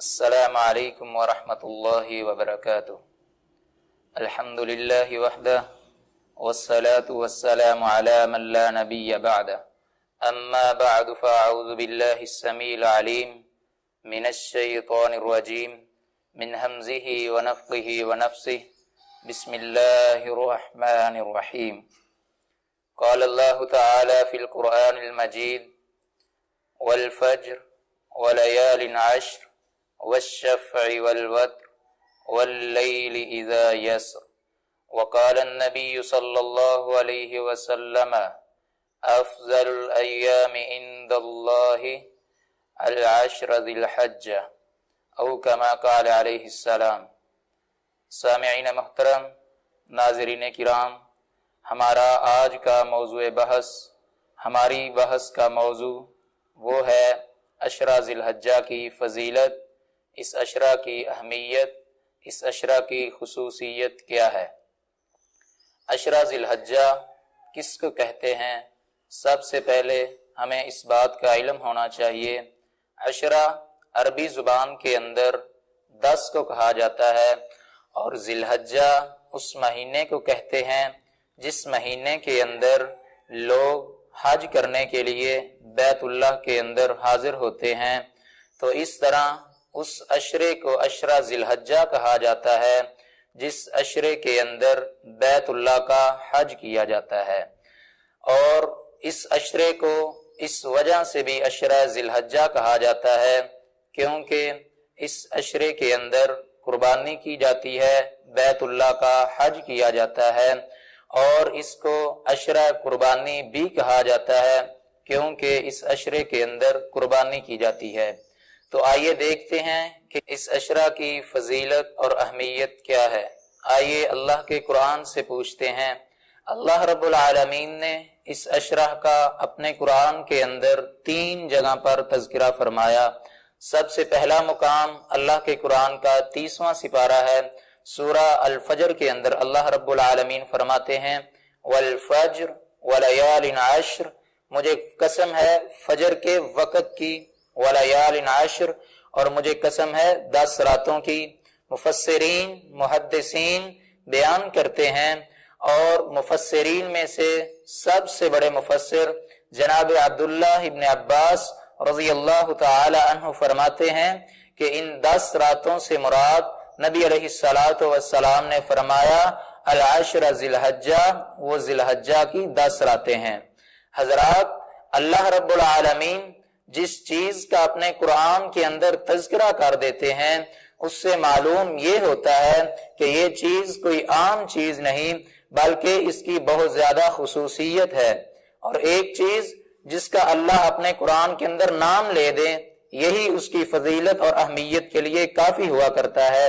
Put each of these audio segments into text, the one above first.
السلام علیکم ورحمۃ اللہ وبرکاتہ۔ الحمد للہ وحدہ والصلاة والسلام علی من لا نبی بعدہ، اما بعد فاعوذ باللہ السمیع العلیم من الشیطان الرجیم من ہمزہ ونفخہ ونفثہ، بسم اللہ الرحمن الرحیم۔ قال اللہ تعالی فی القرآن المجید: والفجر وليال عشر والشفع والوتر والليل إذا يسر، وقال النبي صلى الله عليه وسلم: أفضل الأيام عند الله العشر ذي الحجة، أو كما قال عليه السلام۔ سامعین محترم، ناظرین کرام، ہمارا آج کا موضوع بحث، ہماری بحث کا موضوع وہ ہے عشرہ ذی الحجہ کی فضیلت، اس عشرہ کی اہمیت، اس عشرہ کی خصوصیت کیا ہے۔ عشرہ ذی الحجہ کس کو کہتے ہیں؟ سب سے پہلے ہمیں اس بات کا علم ہونا چاہیے، عشرہ عربی زبان کے اندر 10 کو کہا جاتا ہے، اور ذی الحجہ اس مہینے کو کہتے ہیں جس مہینے کے اندر لوگ حج کرنے کے لیے بیت اللہ کے اندر حاضر ہوتے ہیں۔ تو اس طرح اس عشرے کو عشرہ ذی الحجہ کہا جاتا ہے جس عشرے کے اندر بیت اللہ کا حج کیا جاتا ہے، اور اس عشرے کو اس وجہ سے بھی عشرہ ذی الحجہ کہا جاتا ہے کیونکہ اس عشرے کے اندر قربانی کی جاتی ہے، بیت اللہ کا حج کیا جاتا ہے، اور اس کو عشرہ قربانی بھی کہا جاتا ہے کیونکہ اس عشرے کے اندر قربانی کی جاتی ہے۔ تو آئیے دیکھتے ہیں کہ اس عشرہ کی فضیلت اور اہمیت کیا ہے۔ آئیے اللہ کے قرآن سے پوچھتے ہیں۔ اللہ رب العالمین نے اس عشرہ کا اپنے قرآن کے اندر 3 جگہ پر تذکرہ فرمایا۔ سب سے پہلا مقام اللہ کے قرآن کا 30واں سپارہ ہے، سورہ الفجر کے اندر اللہ رب العالمین فرماتے ہیں: والفجر ولیال عشر، مجھے قسم ہے فجر کے وقت کی، ولیال عشر، اور مجھے قسم ہے 10 راتوں کی۔ مفسرین محدثین بیان کرتے ہیں، اور مفسرین میں سے سب سے بڑے مفسر جناب عبداللہ ابن عباس رضی اللہ تعالی عنہ فرماتے ہیں کہ ان 10 راتوں سے مراد نبی علیہ الصلاۃ والسلام نے فرمایا العشر ذی الحجہ، وہ ذی الحجہ کی 10 راتیں ہیں۔ حضرات، اللہ رب العالمین جس چیز کا اپنے قرآن کے اندر تذکرہ کر دیتے ہیں اس سے معلوم یہ ہوتا ہے کہ یہ چیز کوئی عام چیز نہیں بلکہ اس کی بہت زیادہ خصوصیت ہے، اور ایک چیز جس کا اللہ اپنے قرآن کے اندر نام لے دے یہی اس کی فضیلت اور اہمیت کے لیے کافی ہوا کرتا ہے۔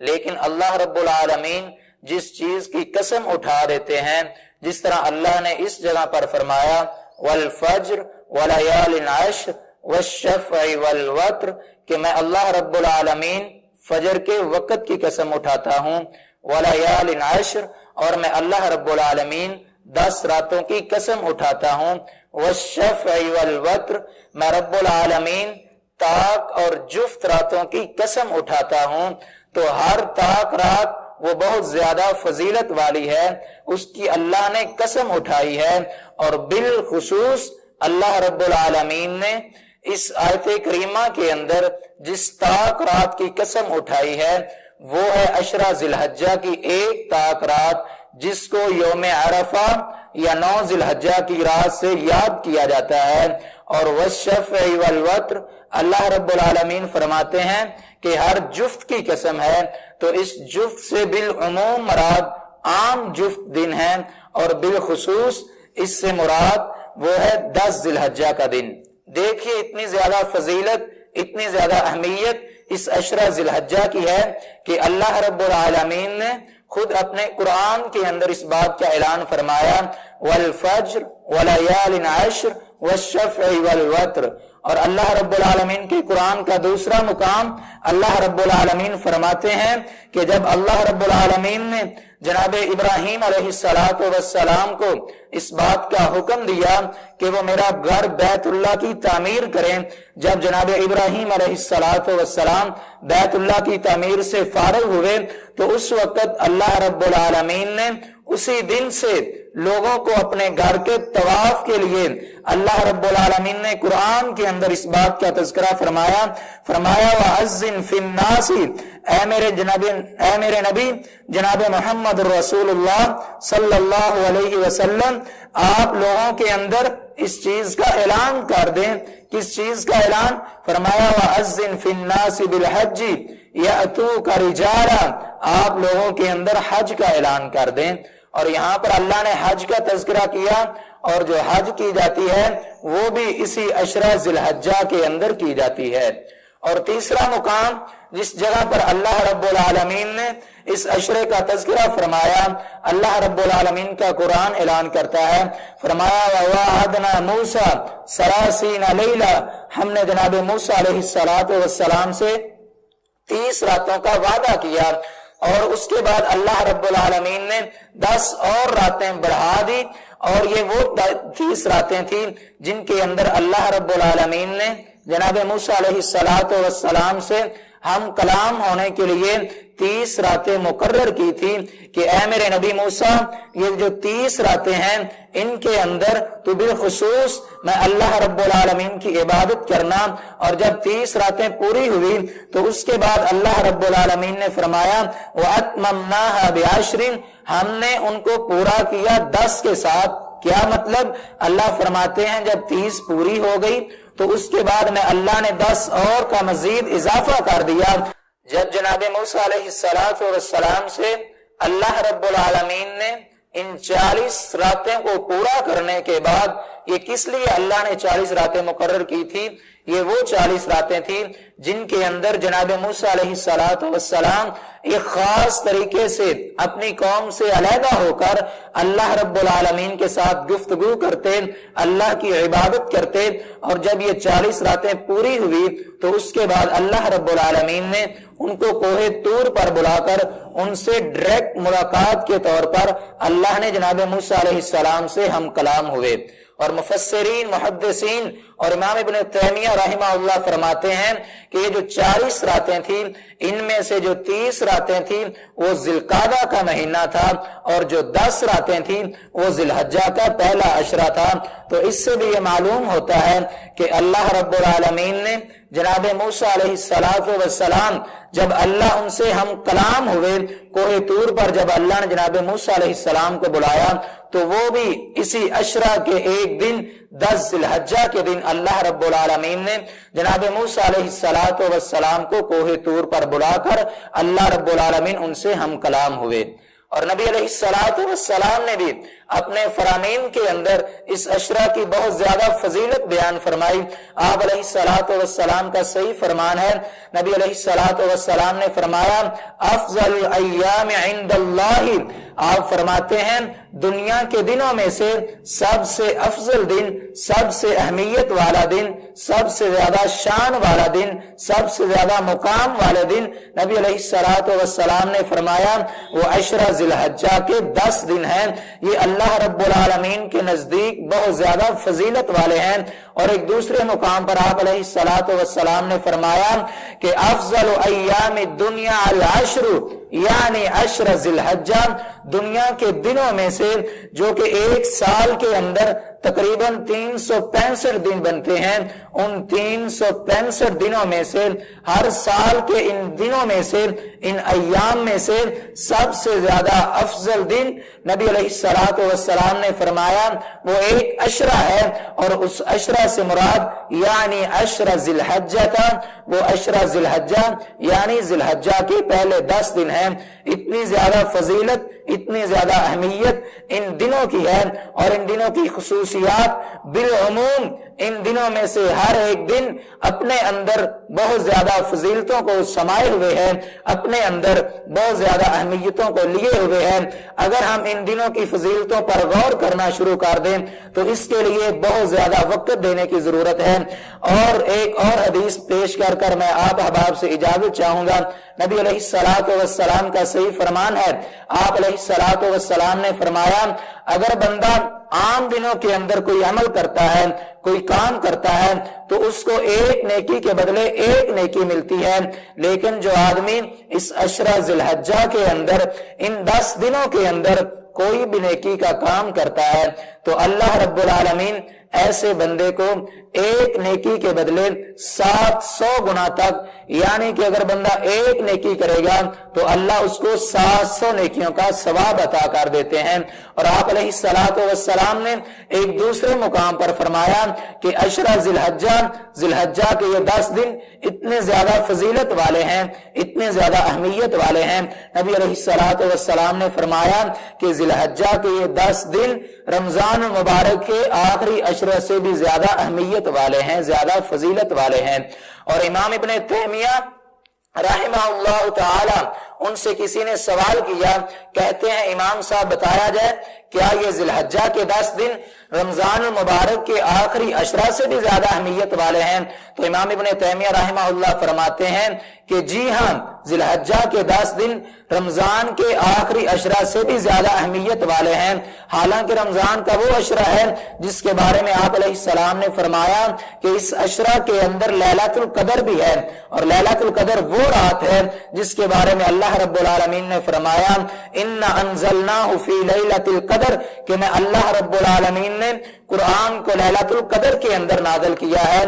لیکن اللہ رب العالمین جس چیز کی قسم اٹھا دیتے ہیں، جس طرح اللہ نے اس جگہ پر فرمایا والفجر ولیال عشر والشفع والوتر، کہ میں اللہ رب العالمین فجر کے وقت کی قسم اٹھاتا ہوں، ولیال عشر، اور میں اللہ رب العالمین 10 راتوں کی قسم اٹھاتا ہوں، والشفع والوتر، میں رب العالمین طاق اور جفت راتوں کی قسم اٹھاتا ہوں۔ تو ہر طاق رات وہ بہت زیادہ فضیلت والی ہے، اس کی اللہ نے قسم اٹھائی ہے، اور بالخصوص اللہ رب العالمین نے اس آیت کریمہ کے اندر جس طاق رات کی قسم اٹھائی ہے وہ ہے عشرہ ذی الحجہ کی ایک طاق رات، جس کو یوم عرفہ یا 9 ذی الحجہ کی رات سے یاد کیا جاتا ہے۔ اور والشفع والوتر، اللہ رب العالمین فرماتے ہیں کہ ہر جفت کی قسم ہے، تو اس جفت سے بالعموم مراد عام جفت دن ہے، اور بالخصوص اس سے مراد وہ ہے 10 ذی الحجہ کا دن۔ دیکھیے اتنی زیادہ فضیلت، اتنی زیادہ اہمیت اس عشرہ ذی الحجہ کی ہے کہ اللہ رب العالمین نے خود اپنے قرآن کے اندر اس بات کا اعلان فرمایا والفجر ولیال عشر والشفع والوتر۔ اور اللہ رب العالمین کے قرآن کا دوسرا مقام اللہ رب العالمین فرماتے ہیں کہ جب اللہ رب العالمین نے جناب ابراہیم علیہ السلام کو اس بات کا حکم دیا کہ وہ میرا گھر بیت اللہ کی تعمیر کریں، جب جناب ابراہیم علیہ السلام بیت اللہ کی تعمیر سے فارغ ہوئے تو اس وقت اللہ رب العالمین نے اسی دن سے لوگوں کو اپنے گھر کے طواف کے لیے اللہ رب العالمین نے قرآن کے اندر اس بات کا تذکرہ فرمایا وَأَذِّن فِي النَّاسِ، اے میرے نبی جناب محمد رسول اللہ صلی اللہ علیہ وسلم، آپ لوگوں کے اندر اس چیز کا اعلان کر دیں۔ کس چیز کا اعلان؟ فرمایا وَأَذِّن فِي النَّاسِ بِالْحَجِّ يَأْتُوكَ رِجَالًا، آپ لوگوں کے اندر حج کا اعلان کر دیں۔ اور یہاں پر اللہ نے حج کا تذکرہ کیا، اور جو حج کی جاتی ہے وہ بھی اسی عشرہ ذی الحجہ کے اندر کی جاتی ہے۔ اور تیسرا مقام جس جگہ پر اللہ رب العالمین نے اس عشرے کا تذکرہ فرمایا، اللہ رب العالمین کا قرآن اعلان کرتا ہے، فرمایا وَوَعَدْنَا مُوسَىٰ 30 لَيْلَةً، ہم نے جناب موسیٰ علیہ السلام سے 30 راتوں کا وعدہ کیا، اور اس کے بعد اللہ رب العالمین نے 10 اور راتیں بڑھا دی، اور یہ وہ 30 راتیں تھیں جن کے اندر اللہ رب العالمین نے جناب موسیٰ علیہ السلام سے ہم کلام ہونے کے لیے 30 راتیں مقرر کی تھی کہ اے میرے نبی موسیٰ، یہ جو 30 راتیں ہیں ان کے اندر تو بالخصوص میں اللہ رب العالمین کی عبادت کرنا۔ اور جب 30 راتیں پوری ہوئی تو اس کے بعد اللہ رب العالمین نے فرمایا وَأَتْمَمْنَاهَا بِعَشْرٍ، ہم نے ان کو پورا کیا 10 کے ساتھ۔ کیا مطلب؟ اللہ فرماتے ہیں جب 30 پوری ہو گئی تو اس کے بعد میں اللہ نے 10 اور کا مزید اضافہ کر دیا۔ جب جناب موسیٰ علیہ السلام سے اللہ رب العالمین نے ان 40 راتیں کو پورا کرنے کے بعد، یہ کس لیے اللہ نے 40 راتیں مقرر کی تھی؟ یہ وہ 40 راتیں تھیں جن کے اندر جناب موسیٰ علیہ السلام ایک خاص طریقے سے اپنی قوم سے علیحدہ ہو کر اللہ رب العالمین کے ساتھ گفتگو کرتے، اللہ کی عبادت کرتے۔ اور جب یہ 40 راتیں پوری ہوئی تو اس کے بعد اللہ رب العالمین نے ان کو کوہ طور پر بلا کر ان سے ڈائریکٹ ملاقات کے طور پر اللہ نے جناب موسیٰ علیہ السلام سے ہم کلام ہوئے۔ اور مفسرین، محدثین اور امام ابن تیمیہ رحمہ اللہ فرماتے ہیں کہ یہ جو 40 راتیں تھیں ان میں سے جو 30 راتیں تھیں وہ ذی القعدہ کا مہینہ تھا، اور جو 10 راتیں تھیں وہ ذی الحجہ کا پہلا عشرہ تھا۔ تو اس سے بھی یہ معلوم ہوتا ہے کہ اللہ رب العالمین نے جناب موسیٰ علیہ السلام جب اللہ ان سے ہم کلام ہوئے کوہ طور پر، جب اللہ نے جناب موسیٰ علیہ السلام کو بلایا تو وہ بھی اسی عشرہ کے ایک دن 10 ذی الحجہ کے دن اللہ رب العالمین نے جناب موسیٰ علیہ السلام کو کوہ طور پر بلا کر اللہ رب العالمین ان سے ہم کلام ہوئے۔ اور نبی علیہ السلام نے بھی اپنے فرامین کے اندر اس عشرہ کی بہت زیادہ فضیلت بیان فرمائی۔ آپ علیہ السلام کا صحیح فرمان ہے، نبی علیہ السلام نے فرمایا افضل الایام عند اللہ، آپ فرماتے ہیں دنیا کے دنوں میں سے سب سے افضل دن، سب سے اہمیت والا دن، سب سے زیادہ شان والا دن، سب سے زیادہ مقام والے دن، نبی علیہ السلام نے فرمایا وہ عشرہ ذی الحجہ کے 10 دن ہیں۔ یہ اللہ رب العالمین کے نزدیک بہت زیادہ فضیلت والے ہیں۔ اور ایک دوسرے مقام پر آپ علیہ السلام نے فرمایا کہ افضل ایام الدنیا العشر، یعنی عشر ذی الحجہ، دنیا کے دنوں میں سے جو کہ ایک سال کے اندر تقریباً 365 دن بنتے ہیں، ان 365 دنوں میں سے ہر سال کے ان دنوں میں سے ان ایام میں سے سب سے زیادہ افضل دن نبی علیہ السلام نے فرمایا وہ ایک عشرہ ہے، اور اس عشرہ سے مراد یعنی عشرہ ذی الحجہ تھا، وہ عشرہ ذی الحجہ یعنی ذی الحجہ کے پہلے 10 دن ہیں۔ اتنی زیادہ فضیلت، اتنی زیادہ اہمیت ان دنوں کی ہے، اور ان دنوں کی خصوصیات بالعموم ان دنوں میں سے ہر ایک دن اپنے اندر بہت زیادہ فضیلتوں کو سمائے ہوئے ہیں، اپنے اندر بہت زیادہ اہمیتوں کو لیے ہوئے ہیں۔ اگر ہم ان دنوں کی فضیلتوں پر غور کرنا شروع کر دیں تو اس کے لیے بہت زیادہ وقت دینے کی ضرورت ہے۔ اور ایک اور حدیث پیش کر میں آپ احباب سے اجازت چاہوں گا۔ نبی علیہ الصلوۃ والسلام کا صحیح فرمان ہے، آپ علیہ الصلوۃ والسلام نے فرمایا اگر بندہ عام دنوں کے اندر کوئی عمل کرتا ہے، کوئی کام کرتا ہے تو اس کو ایک نیکی کے بدلے ایک نیکی ملتی ہے، لیکن جو آدمی اس عشرہ ذی الحجہ کے اندر ان 10 دنوں کے اندر کوئی بھی نیکی کا کام کرتا ہے تو اللہ رب العالمین ایسے بندے کو ایک نیکی کے بدلے 700 گنا تک، یعنی کہ اگر بندہ ایک نیکی کرے گا تو اللہ اس کو 700 نیکیوں کا ثواب عطا کر دیتے ہیں۔ اور آپ علیہ الصلوۃ والسلام نے ایک دوسرے مقام پر فرمایا کہ عشرہ ذی الحجہ کے یہ 10 دن اتنے زیادہ فضیلت والے ہیں، اتنے زیادہ اہمیت والے ہیں۔ نبی علیہ الصلوۃ والسلام نے فرمایا کہ ذی الحجہ کے یہ 10 دن رمضان مبارک کے آخری عشرہ سے بھی زیادہ اہمیت والے ہیں، زیادہ فضیلت والے ہیں۔ اور امام ابن تیمیہ رحمہ اللہ تعالی، ان سے کسی نے سوال کیا، کہتے ہیں امام صاحب بتایا جائے کیا یہ ذی الحجہ کے 10 دن رمضان المبارک کے آخری عشرہ سے بھی زیادہ اہمیت والے ہیں؟ تو امام ابن تیمیہ رحمہ اللہ فرماتے ہیں کہ جی ہاں، ذی الحجہ کے 10 دن رمضان کے آخری عشرہ سے بھی زیادہ اہمیت والے ہیں، حالانکہ رمضان کا وہ عشرہ ہے جس کے بارے میں آپ علیہ السلام نے فرمایا کہ اس عشرہ کے اندر لیلۃ القدر بھی ہے، اور لیلۃ القدر وہ رات ہے جس کے بارے میں اللہ رب العالمین نے فرمایا اِنَّا أَنزَلْنَاهُ فِي لَيْلَةِ الْقَدْرِ، کہ میں اللہ رب العالمین نے قرآن کو لیلۃ القدر کے اندر نازل کیا ہے۔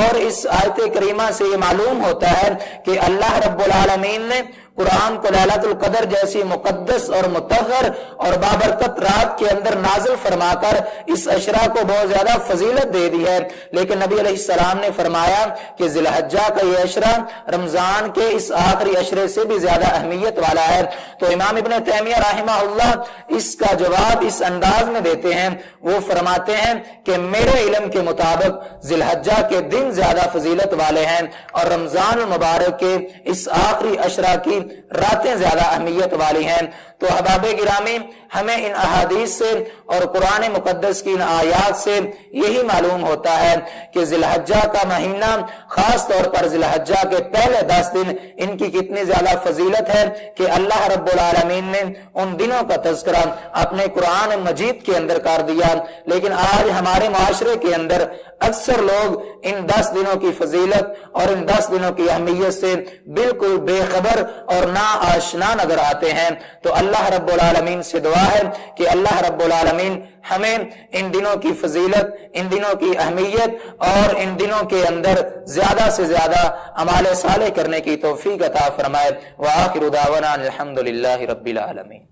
اور اس آیت کریمہ سے یہ معلوم ہوتا ہے کہ اللہ رب العالمین نے قرآن کو لیلۃ القدر جیسی مقدس اور مطہر اور بابرکت رات کے اندر نازل فرما کر اس عشرہ کو بہت زیادہ فضیلت دے دی ہے، لیکن نبی علیہ السلام نے فرمایا کہ ذی الحجہ کا یہ عشرہ رمضان کے اس آخری عشرے سے بھی زیادہ اہمیت والا ہے۔ تو امام ابن تیمیہ رحمہ اللہ اس کا جواب اس انداز میں دیتے ہیں، وہ فرماتے ہیں کہ میرے علم کے مطابق ذی الحجہ کے دن زیادہ فضیلت والے ہیں اور رمضان المبارک کے اس آخری عشرہ کی راتیں زیادہ اہمیت والی ہیں۔ تو احباب گرامی، ہمیں ان احادیث سے اور قرآن مقدس کی ان آیات سے یہی معلوم ہوتا ہے کہ ذی الحجہ کا مہینہ، خاص طور پر ذی الحجہ کے پہلے 10 دن، ان کی کتنی زیادہ فضیلت ہے کہ اللہ رب العالمین نے ان دنوں کا تذکرہ اپنے قرآن مجید کے اندر کر دیا، لیکن آج ہمارے معاشرے کے اندر اکثر لوگ ان 10 دنوں کی فضیلت اور ان 10 دنوں کی اہمیت سے بالکل بے خبر اور نا آشنا نظر آتے ہیں۔ تو اللہ رب العالمین سے دعا ہے کہ اللہ رب العالمین ہمیں ان دنوں کی فضیلت، ان دنوں کی اہمیت اور ان دنوں کے اندر زیادہ سے زیادہ اعمال صالح کرنے کی توفیق عطا فرمائے۔ وآخر دعوانا الحمدللہ رب العالمین۔